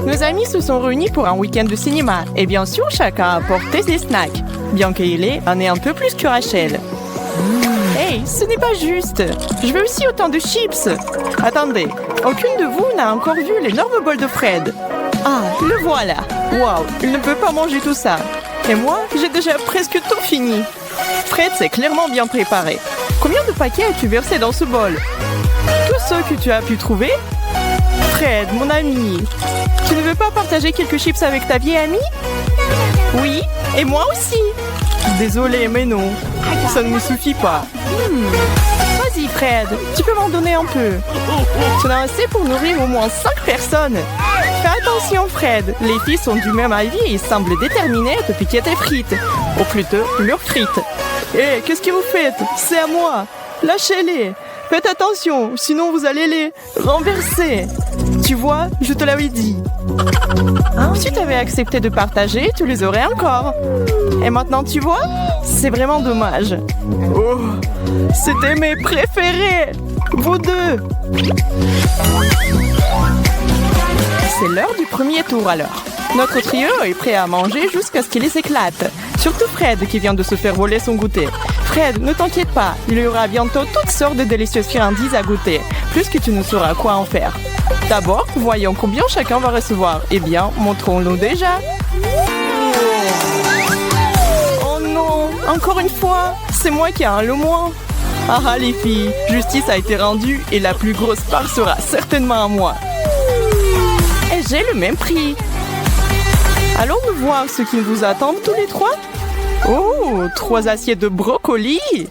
Nos amis se sont réunis pour un week-end de cinéma et bien sûr, chacun a apporté ses snacks. Bianca et Lé en est un peu plus que Rachel. Hey, ce n'est pas juste. Je veux aussi autant de chips. Attendez, aucune de vous n'a encore vu l'énorme bol de Fred. Ah, le voilà. Waouh, il ne peut pas manger tout ça. Et moi, j'ai déjà presque tout fini. Fred s'est clairement bien préparé. Combien de paquets as-tu versé dans ce bol? Tous ceux que tu as pu trouver? Fred, mon ami, tu ne veux pas partager quelques chips avec ta vieille amie? Oui, et moi aussi. Désolée, mais non. Ça ne me suffit pas. Vas-y, Fred, tu peux m'en donner un peu. Tu en as assez pour nourrir au moins 5 personnes. Fais attention, Fred. Les filles sont du même avis et semblent déterminées à te piquer tes frites. Ou plutôt, leurs frites. Hé, qu'est-ce que vous faites? C'est à moi. Lâchez-les. Faites attention, sinon vous allez les renverser. Tu vois, je te l'avais dit. Si tu avais accepté de partager, tu les aurais encore. Et maintenant, tu vois, c'est vraiment dommage. Oh, c'était mes préférés. Vous deux. C'est l'heure du premier tour alors. Notre trio est prêt à manger jusqu'à ce qu'il les éclate. Surtout Fred qui vient de se faire voler son goûter. Fred, ne t'inquiète pas, il y aura bientôt toutes sortes de délicieuses friandises à goûter, plus que tu ne sauras quoi en faire. D'abord, voyons combien chacun va recevoir. Eh bien, montrons-nous déjà. Oh non, encore une fois, c'est moi qui ai le moins. Ah les filles, justice a été rendue et la plus grosse part sera certainement à moi. Et j'ai le même prix. Allons-nous voir ce qui vous attend tous les trois? Oh, 3 assiettes de brocolis.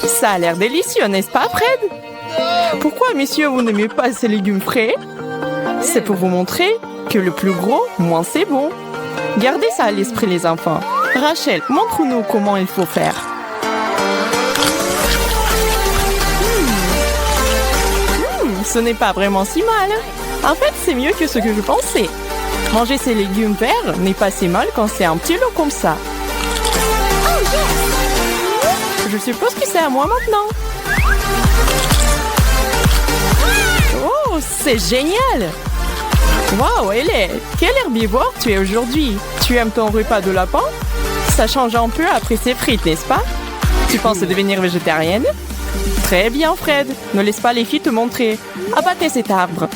Ça a l'air délicieux, n'est-ce pas, Fred? Pourquoi, messieurs, vous n'aimez pas ces légumes frais? C'est pour vous montrer que le plus gros, moins c'est bon. Gardez ça à l'esprit, les enfants. Rachel, montre-nous comment il faut faire. Ce n'est pas vraiment si mal. En fait, c'est mieux que ce que je pensais. Manger ces légumes verts n'est pas si mal quand c'est un petit lot comme ça. Je suppose que c'est à moi maintenant. Oh, c'est génial! Waouh, Hélène, quel herbivore tu es aujourd'hui? Tu aimes ton repas de lapin? Ça change un peu après ces frites, n'est-ce pas? Tu penses devenir végétarienne? Très bien, Fred. Ne laisse pas les filles te montrer. Abattez cet arbre.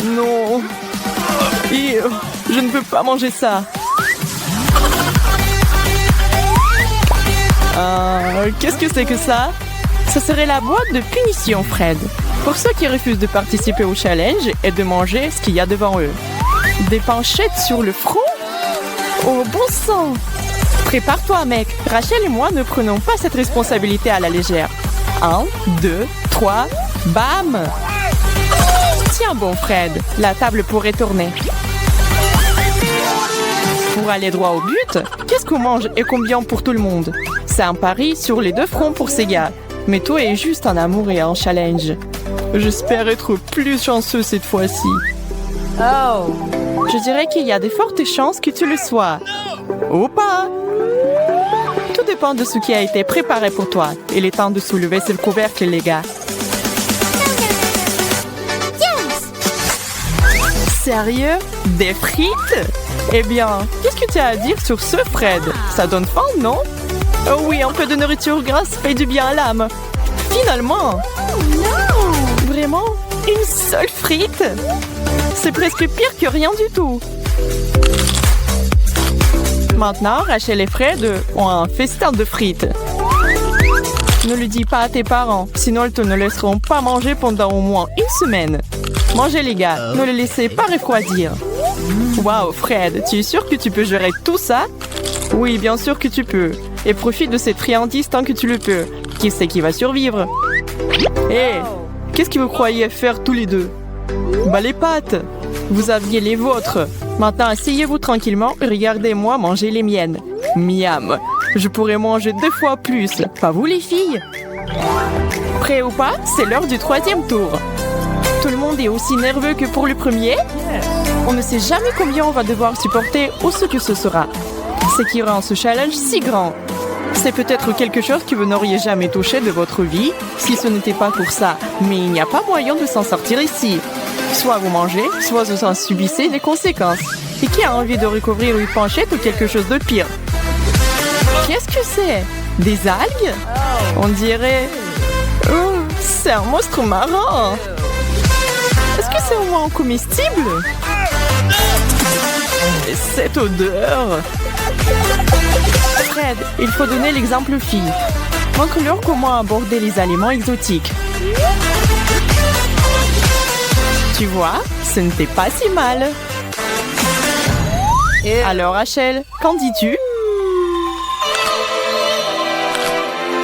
Non. Je ne peux pas manger ça. Qu'est-ce que c'est que ça? Ce serait la boîte de punition, Fred. Pour ceux qui refusent de participer au challenge et de manger ce qu'il y a devant eux. Des panchettes sur le front? Oh, bon sang! Prépare-toi, mec. Rachel et moi ne prenons pas cette responsabilité à la légère. 1, 2, 3, bam! Tiens bon, Fred, la table pourrait tourner. Pour aller droit au but, qu'est-ce qu'on mange et combien pour tout le monde? C'est un pari sur les 2 fronts pour ces gars. Mais toi est juste un amour et un challenge. J'espère être plus chanceux cette fois-ci. Oh! Je dirais qu'il y a de fortes chances que tu le sois. Ou pas! Tout dépend de ce qui a été préparé pour toi. Il est temps de soulever ce couvercle, les gars. Sérieux? Des frites? Eh bien, qu'est-ce que tu as à dire sur ce, Fred? Ça donne faim, non? Oh oui, un peu de nourriture grasse fait du bien à l'âme. Finalement! Vraiment? Une seule frite? C'est presque pire que rien du tout. Maintenant, Rachel et Fred ont un festin de frites. Ne le dis pas à tes parents, sinon ils te ne laisseront pas manger pendant au moins 1 semaine. Mangez les gars, ne le laissez pas refroidir. Waouh, Fred, tu es sûr que tu peux gérer tout ça? Oui, bien sûr que tu peux. Et profite de cette friandise tant que tu le peux. Qui c'est qui va survivre? Hé, qu'est-ce que vous croyez faire tous les deux? Bah les pâtes! Vous aviez les vôtres. Maintenant, asseyez-vous tranquillement et regardez-moi manger les miennes. Miam! Je pourrais manger 2 fois plus. Pas vous les filles? Prêt ou pas, c'est l'heure du 3e tour. Tout le monde est aussi nerveux que pour le premier. On ne sait jamais combien on va devoir supporter ou ce que ce sera. Ce qui rend ce challenge si grand. C'est peut-être quelque chose que vous n'auriez jamais touché de votre vie si ce n'était pas pour ça. Mais il n'y a pas moyen de s'en sortir ici. Soit vous mangez, soit vous en subissez les conséquences. Et qui a envie de recouvrir une penchette ou quelque chose de pire? Qu'est-ce que c'est? Des algues? On dirait... Oh, c'est un monstre marin. Est-ce que c'est au moins comestible? Et cette odeur... Fred, il faut donner l'exemple aux filles. Montre-leur comment aborder les aliments exotiques. Tu vois, ce n'était pas si mal. Alors Rachel, qu'en dis-tu?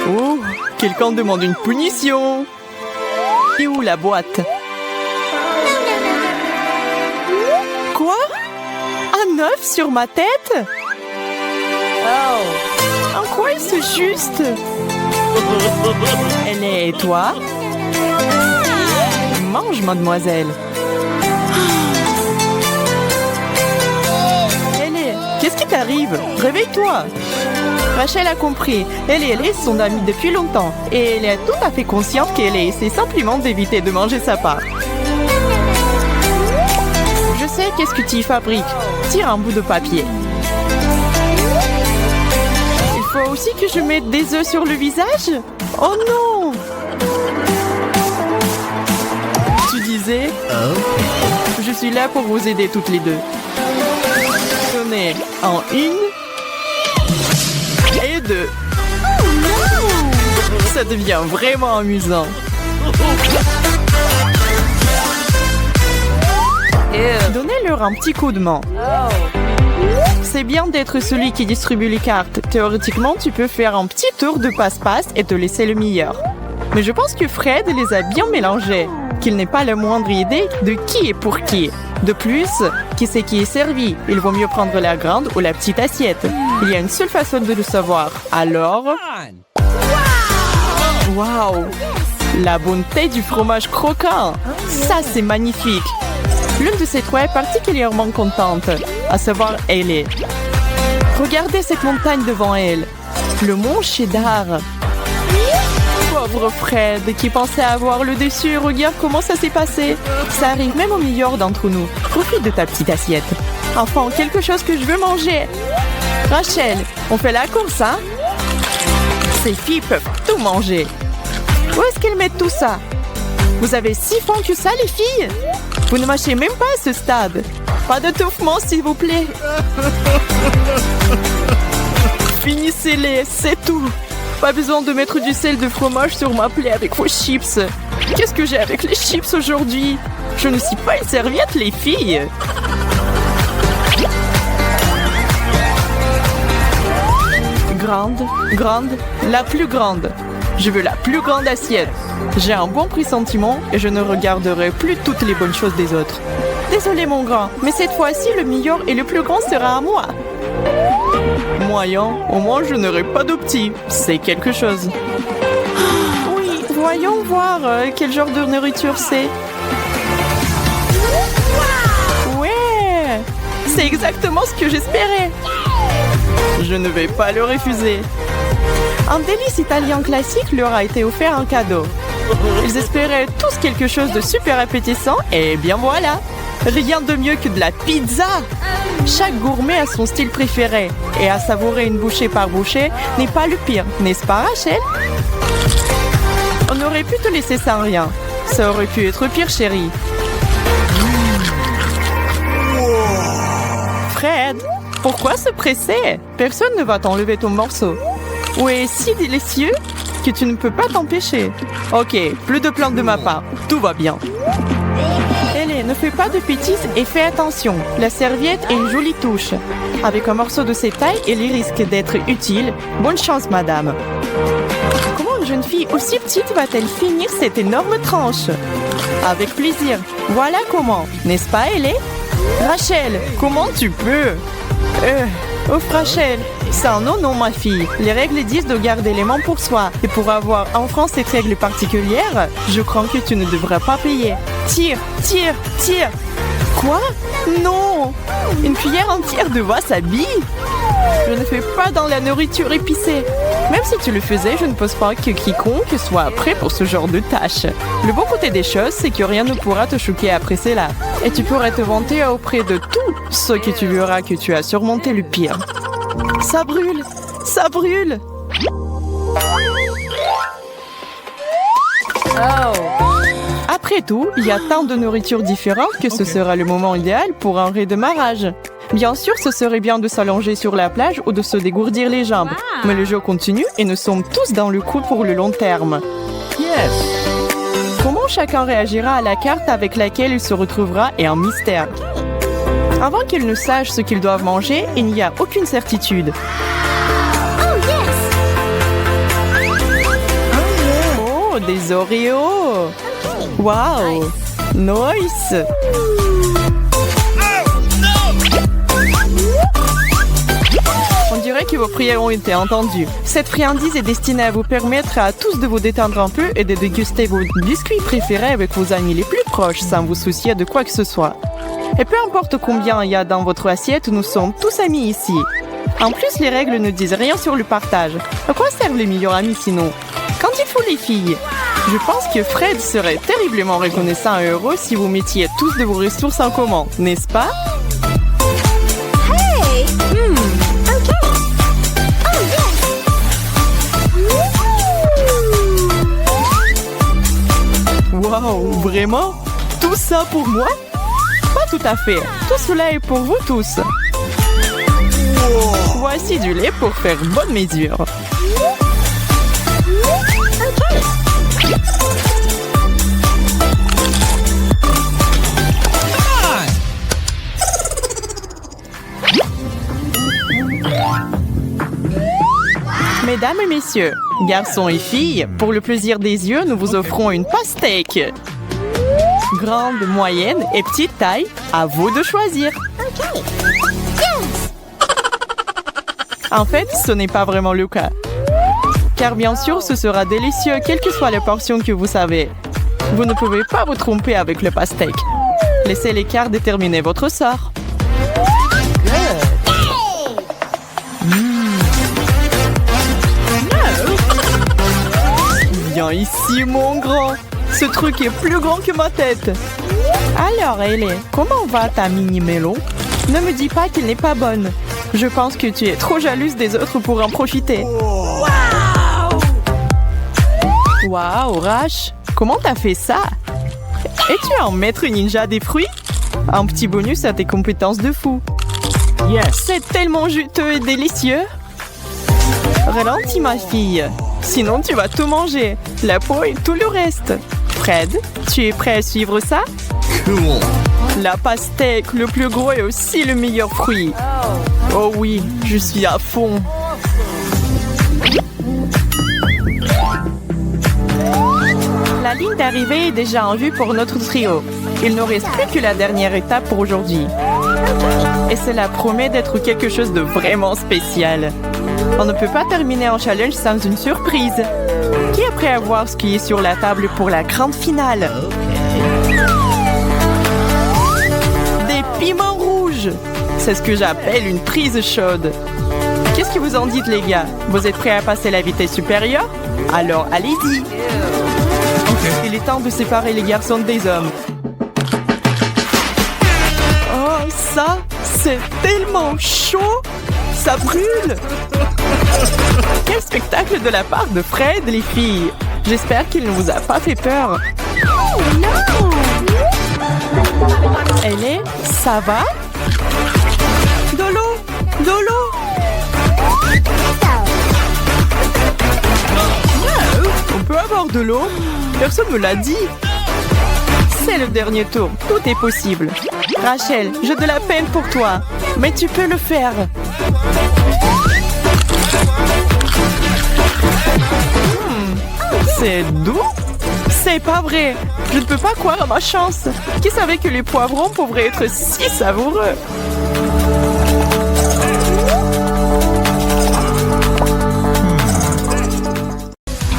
Oh, quelqu'un demande une punition. Et où la boîte? Quoi? Un œuf sur ma tête? En quoi est-ce juste? Elle est... Et toi? Mange, mademoiselle. Qu'est-ce qui t'arrive? Réveille-toi! Rachel a compris. Elle et Ellie sont amies depuis longtemps. Et elle est tout à fait consciente qu'elle essaie simplement d'éviter de manger sa part. Je sais qu'est-ce que tu y fabriques. Tire un bout de papier. Il faut aussi que je mette des œufs sur le visage? Oh non! Tu disais? Je suis là pour vous aider toutes les deux. Tenez, en 1 et 2. Ça devient vraiment amusant. Donnez-leur un petit coup de main. C'est bien d'être celui qui distribue les cartes. Théoriquement, tu peux faire un petit tour de passe-passe et te laisser le meilleur. Mais je pense que Fred les a bien mélangés. Qu'il n'ait pas la moindre idée de qui est pour qui. De plus, qui c'est qui est servi? Il vaut mieux prendre la grande ou la petite assiette. Il y a une seule façon de le savoir. Alors... Waouh! La bonté du fromage croquant! Ça, c'est magnifique! L'une de ces trois est particulièrement contente, à savoir Ellie. Regardez cette montagne devant elle. Le mont Cheddar. Pauvre Fred, qui pensait avoir le dessus. Regarde comment ça s'est passé. Ça arrive même au meilleur d'entre nous. Profite de ta petite assiette. Enfin, quelque chose que je veux manger. Rachel, on fait la course, hein? Ces filles peuvent tout manger. Où est-ce qu'elles mettent tout ça? Vous avez si faim que ça, les filles? Vous ne mâchez même pas à ce stade. Pas d'étouffement, s'il vous plaît. Finissez-les, c'est tout. Pas besoin de mettre du sel de fromage sur ma plaie avec vos chips. Qu'est-ce que j'ai avec les chips aujourd'hui? Je ne suis pas une serviette, les filles. Grande, la plus grande. Je veux la plus grande assiette. J'ai un bon pressentiment et je ne regarderai plus toutes les bonnes choses des autres. Désolé mon grand, mais cette fois-ci, le meilleur et le plus grand sera à moi. Moyen, au moins je n'aurai pas de petits. C'est quelque chose. Oui, voyons voir quel genre de nourriture c'est. Ouais, c'est exactement ce que j'espérais. Je ne vais pas le refuser. Un délice italien classique leur a été offert en cadeau. Ils espéraient tous quelque chose de super appétissant et bien voilà. Rien de mieux que de la pizza. Chaque gourmet a son style préféré et à savourer une bouchée par bouchée n'est pas le pire, n'est-ce pas Rachel? On aurait pu te laisser sans rien. Ça aurait pu être pire, chérie. Fred, pourquoi se presser? Personne ne va t'enlever ton morceau. Ou est si délicieux que tu ne peux pas t'empêcher. Ok, plus de plaintes de ma part. Tout va bien. Ellie, ne fais pas de bêtises et fais attention. La serviette est une jolie touche. Avec un morceau de cette taille, il risque d'être utile. Bonne chance, madame. Comment une jeune fille aussi petite va-t-elle finir cette énorme tranche? Avec plaisir. Voilà comment. N'est-ce pas, Ellie? Rachel, comment tu peux? Oh, Rachel, c'est un non, ma fille. Les règles disent de garder les mains pour soi. Et pour avoir enfin cette règle particulière, je crois que tu ne devras pas payer. Tire. Quoi? Non! Une cuillère entière de wasabi? Je ne fais pas dans la nourriture épicée. Même si tu le faisais, je ne pense pas que quiconque soit prêt pour ce genre de tâche. Le bon côté des choses, c'est que rien ne pourra te choquer après cela. Et tu pourrais te vanter auprès de tous ceux que tu verras que tu as surmonté le pire. Ça brûle! Ça brûle! Après tout, il y a tant de nourriture différente que ce sera le moment idéal pour un redémarrage. Bien sûr, ce serait bien de s'allonger sur la plage ou de se dégourdir les jambes. Mais le jeu continue et nous sommes tous dans le coup pour le long terme. Yes. Comment chacun réagira à la carte avec laquelle il se retrouvera est un mystère. Avant qu'ils ne sachent ce qu'ils doivent manger, il n'y a aucune certitude. Oh, des Oreos! Wow! Nice! On dirait que vos prières ont été entendues. Cette friandise est destinée à vous permettre à tous de vous détendre un peu et de déguster vos biscuits préférés avec vos amis les plus proches sans vous soucier de quoi que ce soit. Et peu importe combien il y a dans votre assiette, nous sommes tous amis ici. En plus, les règles ne disent rien sur le partage. À quoi servent les meilleurs amis sinon? Qu'en dites-vous les filles? Je pense que Fred serait terriblement reconnaissant et heureux si vous mettiez tous de vos ressources en commun, n'est-ce pas? Wow, vraiment? Tout ça pour moi? Pas tout à fait. Tout cela est pour vous tous. Voici du lait pour faire bonne mesure. Mesdames et messieurs, garçons et filles, pour le plaisir des yeux, nous vous offrons une pastèque. Grande, moyenne et petite taille, à vous de choisir. En fait, ce n'est pas vraiment le cas. Car bien sûr, ce sera délicieux, quelle que soit la portion que vous savez. Vous ne pouvez pas vous tromper avec le pastèque. Laissez l'écart déterminer votre sort. Viens ici, mon grand. Ce truc est plus grand que ma tête. Alors, Ellie, comment va ta mini-mélo? Ne me dis pas qu'elle n'est pas bonne. Je pense que tu es trop jalouse des autres pour en profiter. Waouh, Rash, comment t'as fait ça? Es-tu un maître ninja des fruits? Un petit bonus à tes compétences de fou. Yes. C'est tellement juteux et délicieux. Ralentis, ma fille. Sinon, tu vas tout manger. La peau et tout le reste. Fred, tu es prêt à suivre ça? Cool. La pastèque, le plus gros et aussi le meilleur fruit. Oh oui, je suis à fond. La ligne d'arrivée est déjà en vue pour notre trio. Il ne reste plus que la dernière étape pour aujourd'hui. Et cela promet d'être quelque chose de vraiment spécial. On ne peut pas terminer un challenge sans une surprise. Qui est prêt à voir ce qui est sur la table pour la grande finale? Des piments rouges! C'est ce que j'appelle une prise chaude. Qu'est-ce que vous en dites, les gars? Vous êtes prêts à passer la vitesse supérieure? Alors, allez-y! Il est temps de séparer les garçons des hommes. Oh, ça, c'est tellement chaud! Ça brûle! Quel spectacle de la part de Fred, les filles! J'espère qu'il ne vous a pas fait peur. Oh non! Ellie, ça va? De l'eau! De l'eau! On peut avoir de l'eau? Personne me l'a dit. C'est le dernier tour. Tout est possible. Rachel, j'ai de la peine pour toi. Mais tu peux le faire. C'est doux? C'est pas vrai. Je ne peux pas croire à ma chance. Qui savait que les poivrons pourraient être si savoureux?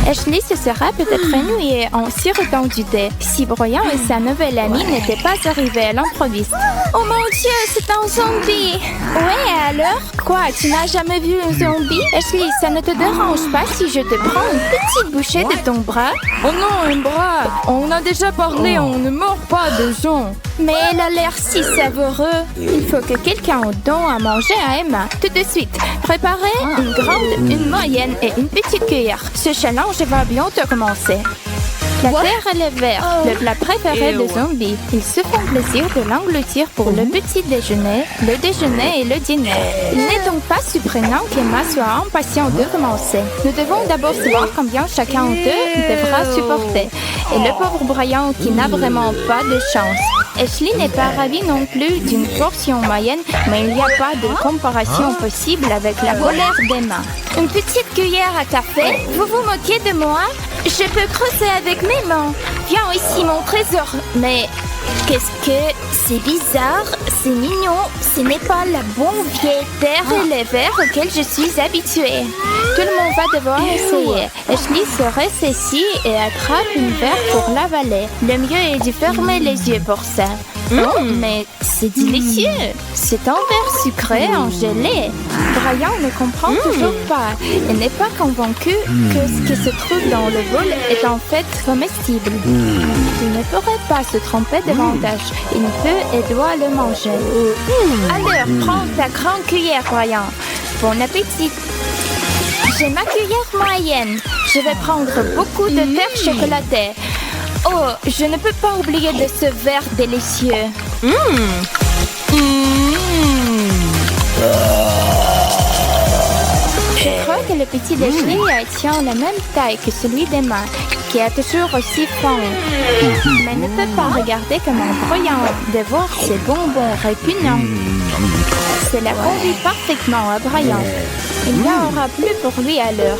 Ashley se sera peut-être ennuyée en sirotant du thé si Brian et sa nouvelle amie n'étaient pas arrivés à l'improviste. Oh mon Dieu, c'est un zombie! Ouais, alors? Quoi, tu n'as jamais vu un zombie? Ashley, ça ne te dérange pas si je te prends une petite bouchée de ton bras? Oh non, un bras! On a déjà parlé, on ne mord pas de gens. Mais elle a l'air si savoureux. Il faut que quelqu'un donne à manger à Emma. Tout de suite, préparez une grande, une moyenne et une petite cuillère. Ce challenge va bientôt commencer. La terre et le verre, le plat préféré des zombies. Ils se font plaisir de l'engloutir pour le petit déjeuner, le déjeuner et le dîner. Il n'est donc pas surprenant qu'Emma soit impatiente de commencer. Nous devons d'abord savoir combien chacun d'eux devra supporter. Et le pauvre Brian qui n'a vraiment pas de chance. Ashley n'est pas ravie non plus d'une portion moyenne, mais il n'y a pas de comparaison possible avec la colère d'Emma. Une petite cuillère à café? Vous vous moquez de moi? Je peux creuser avec mes mains. Viens ici, mon trésor. Mais qu'est-ce que... C'est bizarre, c'est mignon. Ce n'est pas la bonne vieille terre et les verres auxquels je suis habituée. Tout le monde va devoir essayer. Ashley se ressaisit et attrape une verre pour l'avaler. Le mieux est de fermer les yeux pour ça. Oh, mais c'est délicieux. C'est un verre sucré en gelée. Brian ne comprend toujours pas. Il n'est pas convaincu que ce qui se trouve dans le bol est en fait comestible. Il ne pourrait pas se tromper davantage. Il peut et doit le manger. Alors, prends ta grande cuillère, Brian. Bon appétit. J'ai ma cuillère moyenne. Je vais prendre beaucoup de terre chocolatée. Oh, je ne peux pas oublier de ce verre délicieux. Je crois que le petit déjeuner tient la même taille que celui d'Emma, qui est toujours aussi faim. Mais ne peut pas regarder comme un Brian de voir ces bonbons répugnants. Cela convient parfaitement à Brian. Il n'y en aura plus pour lui à l'heure.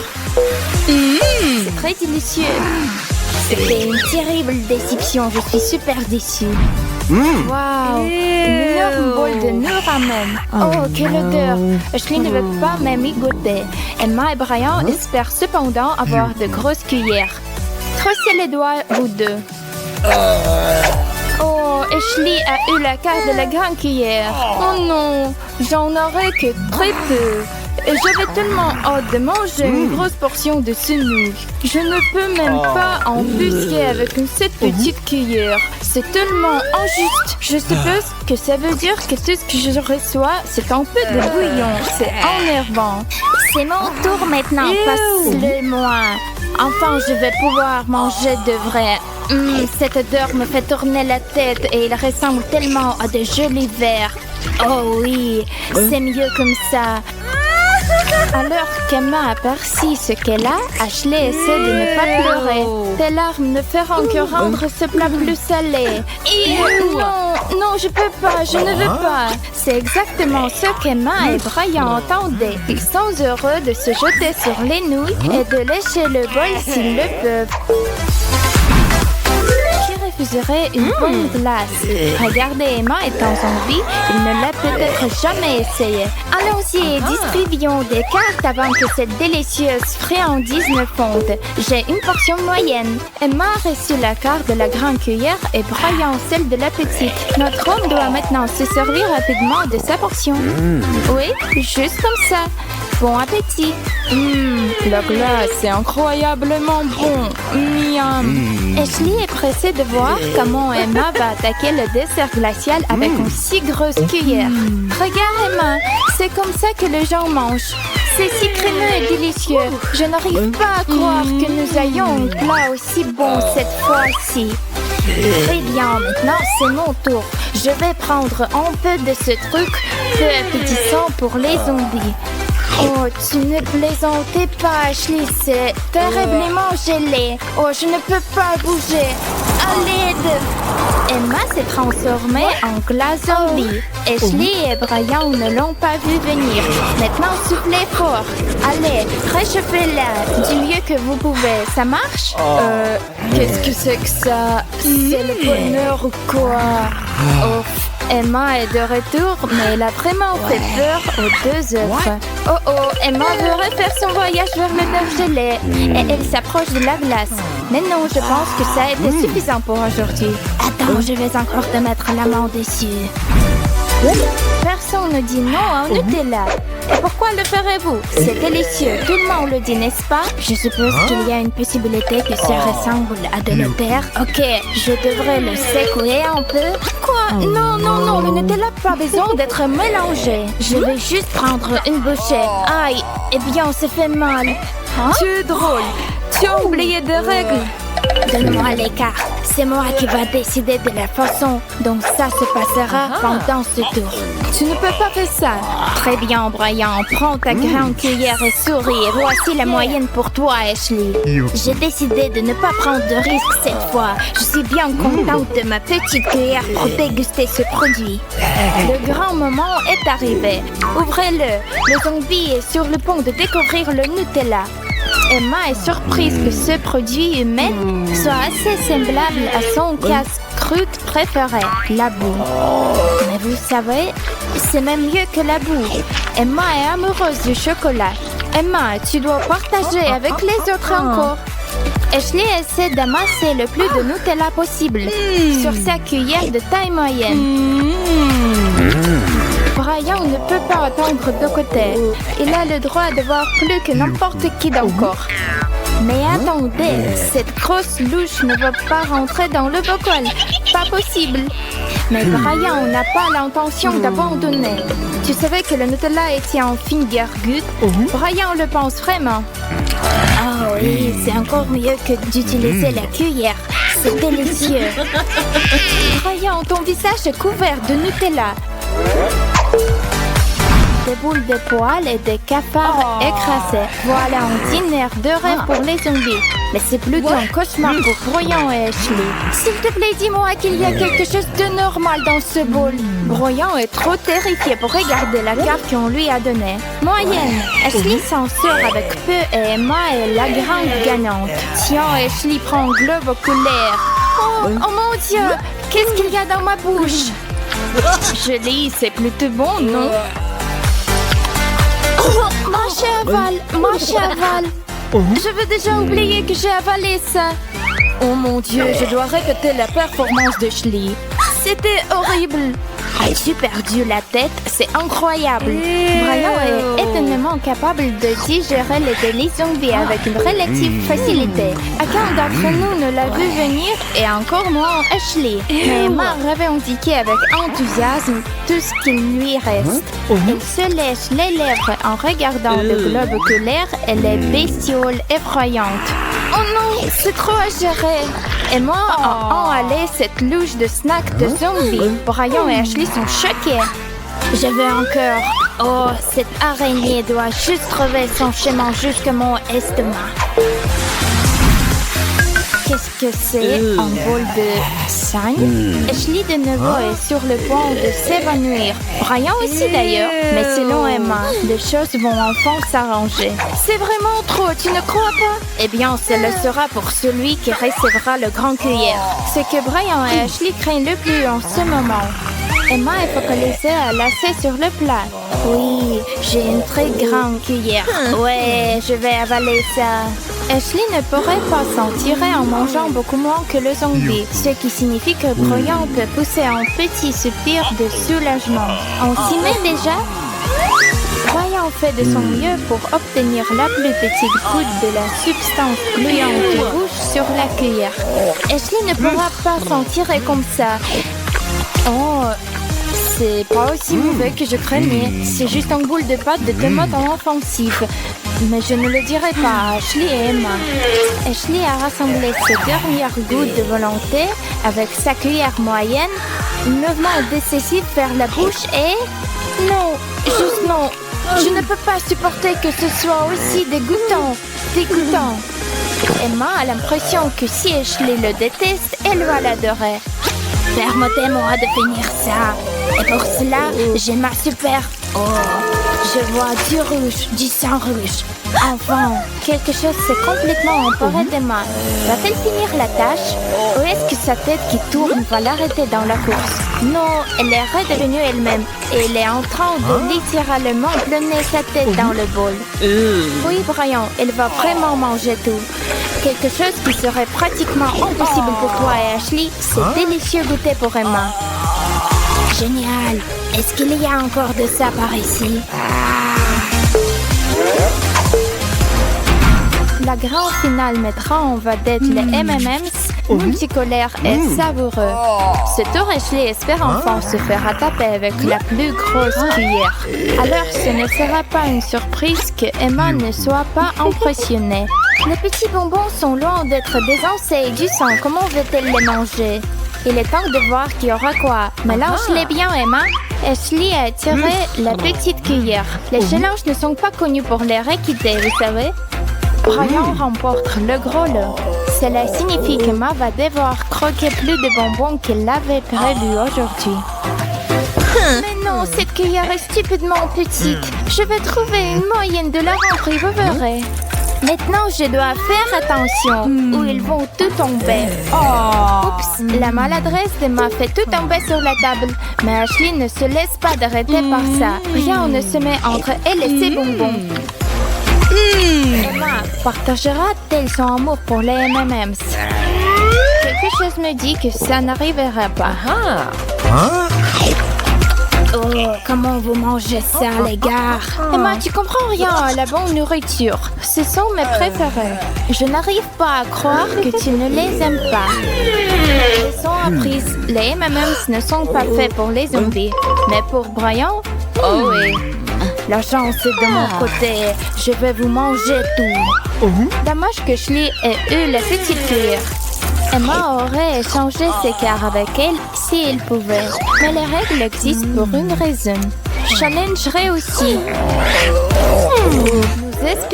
C'est très délicieux. C'était une terrible déception. Je suis super déçue. Waouh! Une énorme boule de noix ramen. Oh, quelle odeur! Ashley ne veut pas même y goûter. Emma et Brian espèrent cependant avoir de grosses cuillères. Crossez les doigts, vous deux. Oh, Ashley a eu la carte de la grande cuillère. Oh non, j'en aurai que très peu. Et j'avais tellement hâte de manger une grosse portion de ce nouilles. Je ne peux même pas en busquer avec cette petite cuillère. C'est tellement injuste. Je suppose que ça veut dire que tout ce que je reçois, c'est un peu de bouillon. C'est énervant. C'est mon tour maintenant, passe-le-moi. Enfin, je vais pouvoir manger de vrai. Cette odeur me fait tourner la tête et il ressemble tellement à de jolis verres. Oh oui, c'est mieux comme ça. Alors qu'Emma aperçut ce qu'elle a, Ashley essaie de ne pas pleurer. Tes larmes ne feront que rendre ce plat plus salé. Non, je peux pas, je ne veux pas. C'est exactement ce qu'Emma et Brian entendaient. Ils sont heureux de se jeter sur les nouilles et de lécher le bol s'ils le peuvent. Refuserait une bonne glace. Regardez, Emma est en zombie, il ne l'a peut-être jamais essayé. Allons-y, distribuons des cartes avant que cette délicieuse friandise ne fonde. J'ai une portion moyenne. Emma a reçu la carte de la grande cuillère et Brian celle de la petite. Notre homme doit maintenant se servir rapidement de sa portion. Oui, juste comme ça. Bon appétit. La glace est incroyablement bon. Miam. Ashley est pressée de voir comment Emma va attaquer le dessert glacial avec une si grosse cuillère. Regarde Emma, c'est comme ça que les gens mangent. C'est si crémeux et délicieux. Je n'arrive pas à croire que nous ayons un plat aussi bon cette fois-ci. Très bien, maintenant c'est mon tour. Je vais prendre un peu de ce truc peu appétissant pour les zombies. Oh, tu ne plaisantais pas, Ashley, c'est terriblement gelé. Oh, je ne peux pas bouger. À l'aide! Emma s'est transformée en glace zombie. Ashley et Brian ne l'ont pas vu venir. Maintenant, soufflez fort. Allez, réchauffez-la du mieux que vous pouvez. Ça marche? Qu'est-ce que c'est que ça? C'est le bonheur ou quoi? Oh, Emma est de retour, mais elle a vraiment fait peur aux deux autres. Oh oh, Emma veut refaire son voyage vers le Bergelais et elle s'approche de la glace. Mais non, je pense que ça a été suffisant pour aujourd'hui. Attends, je vais encore te mettre la main dessus. Personne ne dit non au Nutella. Et pourquoi le ferez-vous? C'est délicieux, tout le monde le dit, n'est-ce pas? Je suppose qu'il y a une possibilité que ça ressemble à de la terre. Ok, je devrais le secouer un peu. Quoi? Non, non, non, le Nutella n'a pas besoin d'être mélangé. Je vais juste prendre une bouchée. Aïe, eh bien, ça fait mal. Tu es drôle. Tu as oublié des règles. Donne-moi les cartes. C'est moi qui va décider de la façon dont ça se passera pendant ce tour. Tu ne peux pas faire ça. Très bien, Brian. Prends ta grande cuillère et souris. Et voici la moyenne pour toi, Ashley. J'ai décidé de ne pas prendre de risques cette fois. Je suis bien contente de ma petite cuillère pour déguster ce produit. Le grand moment est arrivé. Ouvrez-le. Le zombie est sur le point de découvrir le Nutella. Emma est surprise que ce produit humain soit assez semblable à son casse-croûte préféré, la boue. Mais vous savez, c'est même mieux que la boue. Emma est amoureuse du chocolat. Emma, tu dois partager avec les autres encore. Ashley essaie d'amasser le plus de Nutella possible sur sa cuillère de taille moyenne. Brian ne peut pas attendre de côté. Il a le droit de voir plus que n'importe qui d'encore. Mais attendez, cette grosse louche ne va pas rentrer dans le bocal. Pas possible. Mais Brian n'a pas l'intention d'abandonner. Tu savais que le Nutella était en finger good? Brian le pense vraiment. Oh oui, c'est encore mieux que d'utiliser la cuillère. C'est délicieux. Brian, ton visage est couvert de Nutella. Des boules de poils et des cafards écrasés. Voilà un dîner de rêve pour les zombies. Mais c'est plutôt un cauchemar pour Brian et Ashley. S'il te plaît, dis-moi qu'il y a quelque chose de normal dans ce bol. Brian est trop terrifié pour regarder la carte qu'on lui a donnée. Moyenne. Ashley s'en sort avec peu et Emma est la grande gagnante. Tiens, Ashley prend un globe oculaire. Oh mon Dieu, qu'est-ce qu'il y a dans ma bouche? Je lis, c'est plutôt bon, non? Mâchez avale, mâchez avale. Je veux déjà oublier que j'ai avalé ça. Oh mon Dieu, je dois répéter la performance de Ashley. C'était horrible. As-tu perdu la tête? C'est incroyable. Brian est étonnamment capable de digérer les délices zombies avec une relative facilité. Aucun d'entre nous ne l'a vu venir et encore moins Ashley. Mais Emma revendiquait avec enthousiasme tout ce qu'il lui reste. Elle se lèche les lèvres en regardant le globe oculaire et les bestioles effrayantes. Oh non, c'est trop à gérer. Emma a enhalé cette louche de snack de zombie. Brian et Ashley sont choqués. Je veux encore. Oh, cette araignée doit juste trouver son chemin jusqu'à mon estomac. Qu'est-ce que c'est? Un bol de sang? Ashley de nouveau est sur le point de s'évanouir. Brian aussi d'ailleurs. Mais selon Emma, les choses vont enfin s'arranger. C'est vraiment trop, tu ne crois pas? Eh bien, ce le sera pour celui qui recevra le grand cuillère. Ce que Brian et Ashley craignent le plus en ce moment. Emma est focalisée à lasser sur le plat. Oui, j'ai une très grande cuillère. Ouais, je vais avaler ça. Ashley ne pourrait pas s'en tirer en mangeant beaucoup moins que le zombie, ce qui signifie que Brian peut pousser un petit soupir de soulagement. On s'y met déjà? Brian fait de son mieux pour obtenir la plus petite goutte de la substance gluante rouge sur la cuillère. Ashley ne pourra pas s'en tirer comme ça. Oh, c'est pas aussi mauvais que je craignais. C'est juste un boule de pâte de tomate en offensive. Mais je ne le dirai pas à Ashley et Emma. Ashley a rassemblé ses dernières gouttes de volonté avec sa cuillère moyenne, un mouvement décisif vers la bouche et... Non, juste non. Je ne peux pas supporter que ce soit aussi dégoûtant. Emma a l'impression que si Ashley le déteste, elle va l'adorer. Permettez-moi de finir ça. Et pour cela, j'ai ma super... Oh, je vois du rouge, du sang rouge. Enfin, quelque chose s'est complètement emparé d'Emma. Va-t-elle finir la tâche? Ou est-ce que sa tête qui tourne va l'arrêter dans la course? Non, elle est redevenue elle-même et elle est en train de littéralement donner sa tête dans le bol. Oui, Brian, elle va vraiment manger tout. Quelque chose qui serait pratiquement impossible pour toi et Ashley, c'est délicieux goûter pour Emma. Génial! Est-ce qu'il y a encore de ça par ici? La grande finale mettra en vedette les M&M's multicolores et savoureux. Ce tour, Ashley espère enfin se faire rattraper avec la plus grosse cuillère. Alors, ce ne sera pas une surprise que Emma ne soit pas impressionnée. Les petits bonbons sont loin d'être désencés et du sang. Comment veut-elle les manger? Il est temps de voir qui aura quoi. Mélange-les bien, Emma. Ashley a tiré la petite cuillère. Les challenges ne sont pas connus pour leur équité, vous savez. Brian remporte le gros lot. Cela signifie qu'Emma va devoir croquer plus de bonbons qu'elle l'avait prévu aujourd'hui. Mais non, cette cuillère est stupidement petite. Je vais trouver une moyenne de la remplir, vous verrez. Maintenant, je dois faire attention ou ils vont tout tomber. Oups, la maladresse d'Emma fait tout tomber sur la table. Mais Ashley ne se laisse pas d'arrêter par ça. Rien ne se met entre elle et ses bonbons. Emma partagera-t-elle son amour pour les M&M's? Quelque chose me dit que ça n'arrivera pas. Oh, comment vous mangez ça, les gars? Emma, tu comprends rien à la bonne nourriture. Ce sont mes préférés. Je n'arrive pas à croire que tu ne les aimes pas. Leçon apprise, les M&M's ne sont pas faits pour les zombies. Mais pour Brian, oh oui. La chance est de mon côté. Je vais vous manger tout. Dommage que Ashley ait eu la petite cuillère. Emma aurait échangé ses cartes avec elle si elle pouvait. Mais les règles existent pour une raison. Challenge réussi. Nous espérons